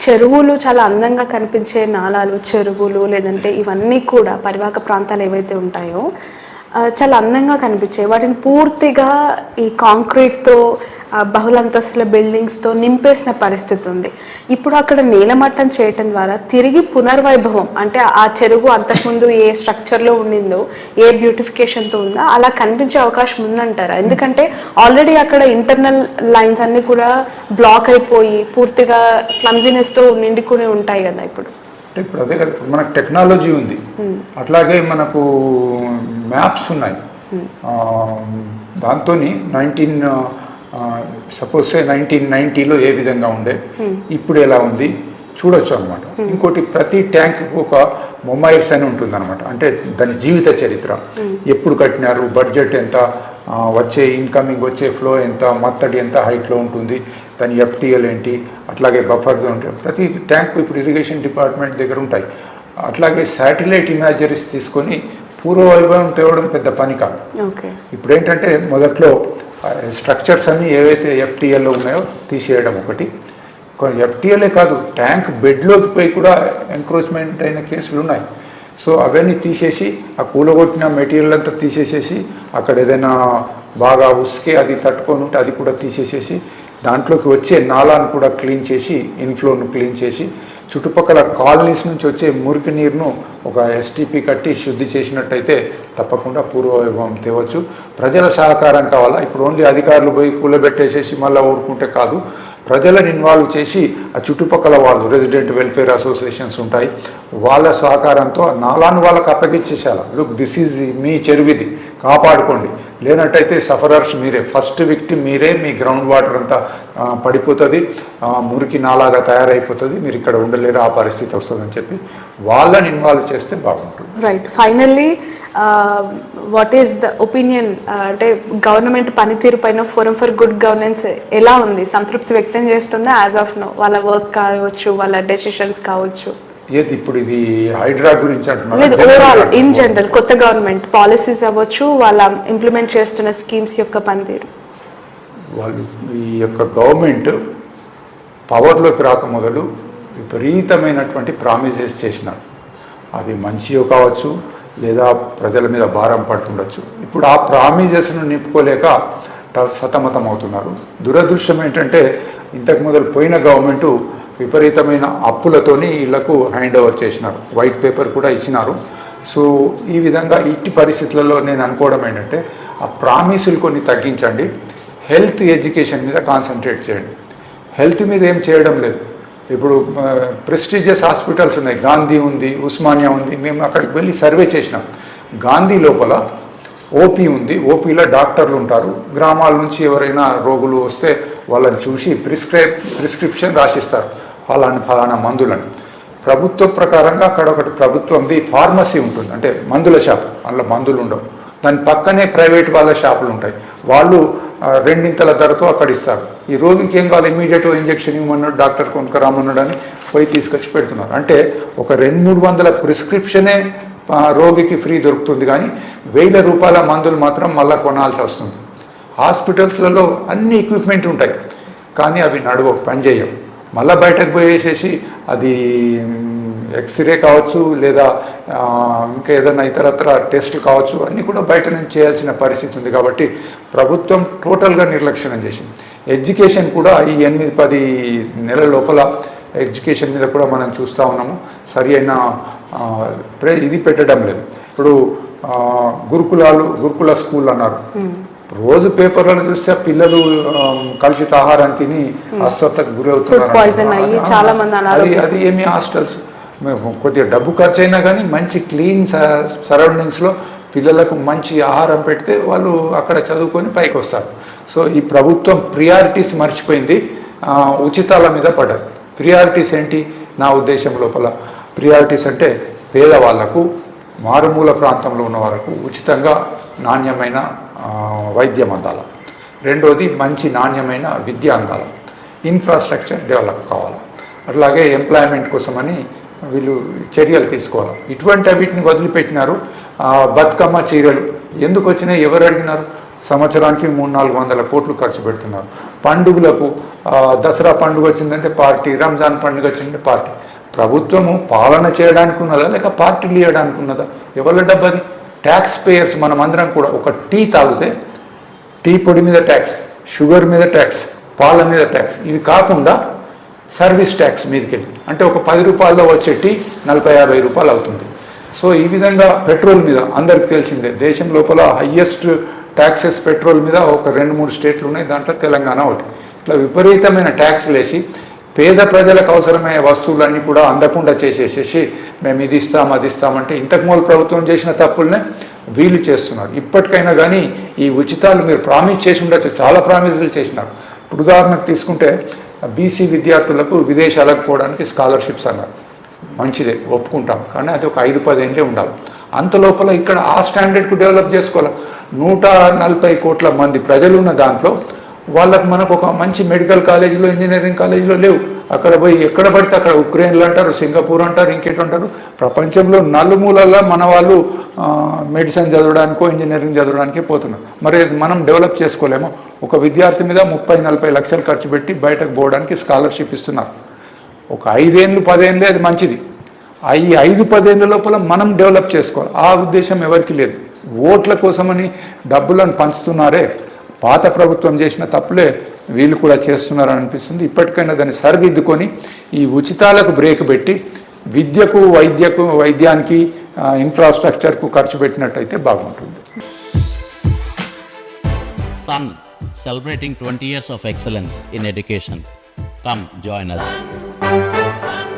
చెరువులు చాలా అందంగా కనిపించే నాలాలు, చెరువులు లేదంటే ఇవన్నీ కూడా పరివాహక ప్రాంతాలు ఏవైతే ఉంటాయో చాలా అందంగా కనిపించాయి. వాటిని పూర్తిగా ఈ కాంక్రీట్తో బహుళంతస్తుల బిల్డింగ్స్తో నింపేసిన పరిస్థితి ఉంది. ఇప్పుడు అక్కడ నేలమట్టం చేయటం ద్వారా తిరిగి పునర్వైభవం, అంటే ఆ చెరువు అంతకుముందు ఏ స్ట్రక్చర్లో ఉండిందో, ఏ బ్యూటిఫికేషన్తో ఉందో అలా కనిపించే అవకాశం ఉందంటారా? ఎందుకంటే ఆల్రెడీ అక్కడ ఇంటర్నల్ లైన్స్ అన్నీ కూడా బ్లాక్ అయిపోయి పూర్తిగా క్లమ్జినెస్తో నిండుకుని ఉంటాయి కదా. ఇప్పుడు అదే కదా, మనకు టెక్నాలజీ ఉంది, అట్లాగే మనకు మ్యాప్స్ ఉన్నాయి. దాంతో 1990లో ఏ విధంగా ఉండే, ఇప్పుడు ఎలా ఉంది చూడొచ్చు అనమాట. ఇంకోటి, ప్రతి ట్యాంక్ ఒక మొమైల్స్ అని ఉంటుంది అనమాట. అంటే దాని జీవిత చరిత్ర, ఎప్పుడు కట్టినారు, బడ్జెట్ ఎంత, వచ్చే ఇన్కమింగ్ వచ్చే ఫ్లో ఎంత, మత్తడి ఎంత హైట్లో ఉంటుంది, దాని ఎఫ్టీఎల్ ఏంటి, అట్లాగే బఫర్ జోన్ ఉంటాయి. ప్రతి ట్యాంక్ ఇప్పుడు ఇరిగేషన్ డిపార్ట్మెంట్ దగ్గర ఉంటాయి. అట్లాగే శాటిలైట్ ఇమేజరీస్ తీసుకొని పూర్వ వైభవం తేవడం పెద్ద పని కాదు. ఇప్పుడు ఏంటంటే మొదట్లో స్ట్రక్చర్స్ అన్నీ ఏవైతే ఎఫ్టీఎల్లో ఉన్నాయో తీసేయడం ఒకటి. ఎఫ్టీఎలే కాదు, ట్యాంక్ బెడ్లోకి పోయి కూడా ఎంక్రోచ్మెంట్ అయిన కేసులు ఉన్నాయి. సో అవన్నీ తీసేసి, ఆ కూలగొట్టిన మెటీరియల్ అంతా తీసేసేసి, అక్కడ ఏదైనా బాగా ఉసుకే అది తట్టుకొని ఉంటే అది కూడా తీసేసేసి, దాంట్లోకి వచ్చే నాలాను కూడా క్లీన్ చేసి, ఇన్ఫ్లోను క్లీన్ చేసి, చుట్టుపక్కల కాలనీస్ నుంచి వచ్చే మురికి నీరును ఒక ఎస్టీపీ కట్టి శుద్ధి చేసినట్టయితే తప్పకుండా పూర్వవైభవం తేవచ్చు. ప్రజల సహకారం కావాలా. ఇప్పుడు ఓన్లీ అధికారులు పోయి కూలబెట్టేసేసి మళ్ళీ ఊరుకుంటే కాదు, ప్రజలను ఇన్వాల్వ్ చేసి ఆ చుట్టుపక్కల వాళ్ళు రెసిడెంట్ వెల్ఫేర్ అసోసియేషన్స్ ఉంటాయి, వాళ్ళ సహకారంతో నాలాను వాళ్ళకి అప్పగించేసేయాలి. లుక్, దిస్ ఈజ్ మీ చెరువిది, కాపాడుకోండి. లేనట్టయితే సఫరర్స్ మీరే, ఫస్ట్ విక్టిమ్ మీరే. మీ గ్రౌండ్ వాటర్ అంతా పడిపోతుంది, మురికి నాలాగా తయారైపోతుంది, మీరు ఇక్కడ ఉండలేరు, ఆ పరిస్థితి వస్తుందని చెప్పి వాళ్ళని ఇన్వాల్వ్ చేస్తే బాగుంటుంది. Right. Finally what is the opinion, అంటే గవర్నమెంట్ పనితీరు పైన ఫోరం ఫర్ గుడ్ గవర్నెన్స్ ఎలా ఉంది? సంతృప్తి వ్యక్తం చేస్తుందా యాజ్ ఆఫ్ నో? వాళ్ళ వర్క్ కావచ్చు, వాళ్ళ డెసిషన్స్ కావచ్చు. ఏది ఇప్పుడు ఇది హైడ్రా గురించి అంటున్నారు? ఓవరాల్ ఇన్ జనరల్ కొత్త గవర్నమెంట్ పాలసీస్ అవ్వచ్చు, వాళ్ళ ఇంప్లిమెంట్ చేస్తున్న స్కీమ్స్ యొక్క పనితీరు. వాళ్ళు ఈ యొక్క గవర్నమెంట్ పవర్లోకి రాక మొదలు విపరీతమైనటువంటి ప్రామిసెస్ చేసినారు. అది మంచియో కావచ్చు, లేదా ప్రజల మీద భారం పడుతుండొచ్చు. ఇప్పుడు ఆ ప్రామిసెస్ను నింపుకోలేక సతమతం అవుతున్నారు. దురదృష్టం ఏంటంటే ఇంతకు మొదలు పోయిన గవర్నమెంటు విపరీతమైన అప్పులతోని వీళ్లకు హ్యాండ్ ఓవర్ చేసినారు, వైట్ పేపర్ కూడా ఇచ్చినారు. సో ఈ విధంగా ఇట్టి పరిస్థితులలో నేను అనుకోవడం ఏంటంటే ఆ ప్రామిసులు కొన్ని తగ్గించండి, హెల్త్ ఎడ్యుకేషన్ మీద కాన్సన్ట్రేట్ చేయండి. హెల్త్ మీద ఏం చేయడం లేదు. ఇప్పుడు ప్రెస్టీజియస్ హాస్పిటల్స్ ఉన్నాయి, గాంధీ ఉంది, ఉస్మానియా ఉంది. మేము అక్కడికి వెళ్ళి సర్వే చేసినాం. గాంధీ లోపల ఓపీ ఉంది, ఓపీలో డాక్టర్లు ఉంటారు. గ్రామాల నుంచి ఎవరైనా రోగులు వస్తే వాళ్ళని చూసి ప్రిస్క్రిప్షన్ రాసిస్తారు, ఫలానా మందులని. ప్రభుత్వ ప్రకారంగా అక్కడ ఒకటి ప్రభుత్వంది ఫార్మసీ ఉంటుంది, అంటే మందుల షాప్, అందులో మందులు ఉండవు. దాని పక్కనే ప్రైవేట్ వాళ్ళ షాపులు ఉంటాయి, వాళ్ళు రెండింతల ధరతో అక్కడ ఇస్తారు. ఈ రోగికి ఏం కావాలి, ఇమీడియట్గా ఇంజక్షన్ ఇవ్వమన్నాడు, డాక్టర్ కొనుక్కరామన్నాడు అని పోయి తీసుకొచ్చి పెడుతున్నారు. అంటే ఒక 200-300 ప్రిస్క్రిప్షనే రోగికి ఫ్రీ దొరుకుతుంది, కానీ 1000 రూపాయల మందులు మాత్రం మళ్ళీ కొనాల్సి వస్తుంది. హాస్పిటల్స్లలో అన్ని ఎక్విప్మెంట్ ఉంటాయి, కానీ అవి నడవవు, పనిచేయవు. మళ్ళీ బయటకు పోయేసేసి అది ఎక్స్రే కావచ్చు, లేదా ఇంకా ఏదైనా ఇతరత్ర టెస్టులు కావచ్చు, అన్నీ కూడా బయట నుంచి చేయాల్సిన పరిస్థితి ఉంది. కాబట్టి ప్రభుత్వం టోటల్గా నిర్లక్ష్యం చేసింది. ఎడ్యుకేషన్ కూడా ఈ 8-10 నెలల లోపల ఎడ్యుకేషన్ మీద కూడా మనం చూస్తూ ఉన్నాము, సరి అయిన ఇది పెట్టడం లేదు. ఇప్పుడు గురుకుల స్కూల్ అన్నారు, రోజు పేపర్లను చూస్తే పిల్లలు కలుషిత ఆహారం తిని అస్వస్థకు గురవుతున్నారు. అది ఏమి హాస్టల్స్, కొద్దిగా డబ్బు ఖర్చు అయినా కానీ మంచి క్లీన్ సరౌండింగ్స్లో పిల్లలకు మంచి ఆహారం పెడితే వాళ్ళు అక్కడ చదువుకొని పైకి వస్తారు. సో ఈ ప్రభుత్వం ప్రియారిటీస్ మర్చిపోయింది, ఉచితాల మీద పడ్డారు. ప్రియారిటీస్ ఏంటి? నా ఉద్దేశం లోపల ప్రియారిటీస్ అంటే పేదవాళ్లకు, మారుమూల ప్రాంతంలో ఉన్న వాళ్ళకు ఉచితంగా నాణ్యమైన వైద్యం అందాలి. రెండోది మంచి నాణ్యమైన విద్య అందాలి. ఇన్ఫ్రాస్ట్రక్చర్ డెవలప్ కావాలి. అట్లాగే ఎంప్లాయ్మెంట్ కోసమని వీళ్ళు చర్యలు తీసుకోవాలి. ఇటువంటి వీటిని వదిలిపెట్టినారు. బతుకమ్మ చీరలు ఎందుకు వచ్చినాయి, ఎవరు అడిగినారు? సంవత్సరానికి 300-400 కోట్లు ఖర్చు పెడుతున్నారు. పండుగలకు దసరా పండుగ వచ్చిందంటే పార్టీ, రంజాన్ పండుగ వచ్చిందంటే పార్టీ. ప్రభుత్వము పాలన చేయడానికి ఉన్నదా లేక పార్టీలు ఇవ్వడానికి ఉన్నదా? ఎవరి డబ్బది? ట్యాక్స్ పేయర్స్ మనం అందరం కూడా. ఒక టీ తాగితే టీ పొడి మీద ట్యాక్స్, షుగర్ మీద ట్యాక్స్, పాల మీద ట్యాక్స్, ఇవి కాకుండా సర్వీస్ ట్యాక్స్ మీదకెళ్ళి అంటే ఒక 10 రూపాయల్లో వచ్చే టీ 40-50 రూపాయలు అవుతుంది. సో ఈ విధంగా పెట్రోల్ మీద అందరికి తెలిసిందే, దేశం లోపల హయ్యెస్ట్ ట్యాక్సెస్ పెట్రోల్ మీద ఒక 2-3 స్టేట్లు ఉన్నాయి, దాంట్లో తెలంగాణ ఒకటి. ఇట్లా విపరీతమైన ట్యాక్స్లు వేసి పేద ప్రజలకు అవసరమయ్యే వస్తువులన్నీ కూడా అందకుండా చేసేసేసి మేము ఇది ఇస్తాం అది ఇస్తామంటే ఇంతకుముందు ప్రభుత్వం చేసిన తప్పులనే వీళ్ళు చేస్తున్నారు. ఇప్పటికైనా కానీ ఈ ఉచితాలు మీరు ప్రామిస్ చేసి ఉండొచ్చు, చాలా ప్రామిసులు చేసినారు. ఇప్పుడు ఉదాహరణకు తీసుకుంటే బీసీ విద్యార్థులకు విదేశాలకు పోవడానికి స్కాలర్షిప్స్ అన్నారు, మంచిదే ఒప్పుకుంటాం, కానీ అది ఒక 5-10 ఏళ్ళే ఉండాలి. అంత లోపల ఇక్కడ ఆ స్టాండర్డ్కు డెవలప్ చేసుకోవాలి. 140 కోట్ల మంది ప్రజలు ఉన్న దాంట్లో వాళ్ళకు మనకు ఒక మంచి మెడికల్ కాలేజీలో, ఇంజనీరింగ్ కాలేజీలో లేవు. అక్కడ పోయి ఎక్కడ పడితే అక్కడ ఉక్రెయిన్లు అంటారు, సింగపూర్ అంటారు, ఇంకేంటారు. ప్రపంచంలో నలుమూలల్లో మన వాళ్ళు మెడిసిన్ చదవడానికో ఇంజనీరింగ్ చదవడానికే పోతున్నారు. మరి మనం డెవలప్ చేసుకోలేమో? ఒక విద్యార్థి మీద 30-40 లక్షలు ఖర్చు పెట్టి బయటకు పోవడానికి స్కాలర్షిప్ ఇస్తున్నారు. ఒక 5-10 ఏళ్ళే అది మంచిది. ఈ 5-10 ఏళ్ళ లోపల మనం డెవలప్ చేసుకోవాలి. ఆ ఉద్దేశం ఎవరికి లేదు. ఓట్ల కోసమని డబ్బులను పంచుతున్నారే, పాత ప్రభుత్వం చేసిన తప్పులే వీళ్ళు కూడా చేస్తున్నారని అనిపిస్తుంది. ఇప్పటికైనా దాన్ని సరిదిద్దుకొని ఈ ఉచితాలకు బ్రేక్ పెట్టి విద్యకు, వైద్యానికి, ఇన్ఫ్రాస్ట్రక్చర్కు ఖర్చు పెట్టినట్టయితే బాగుంటుంది. Sun, celebrating 20 years of excellence in education. Come join us.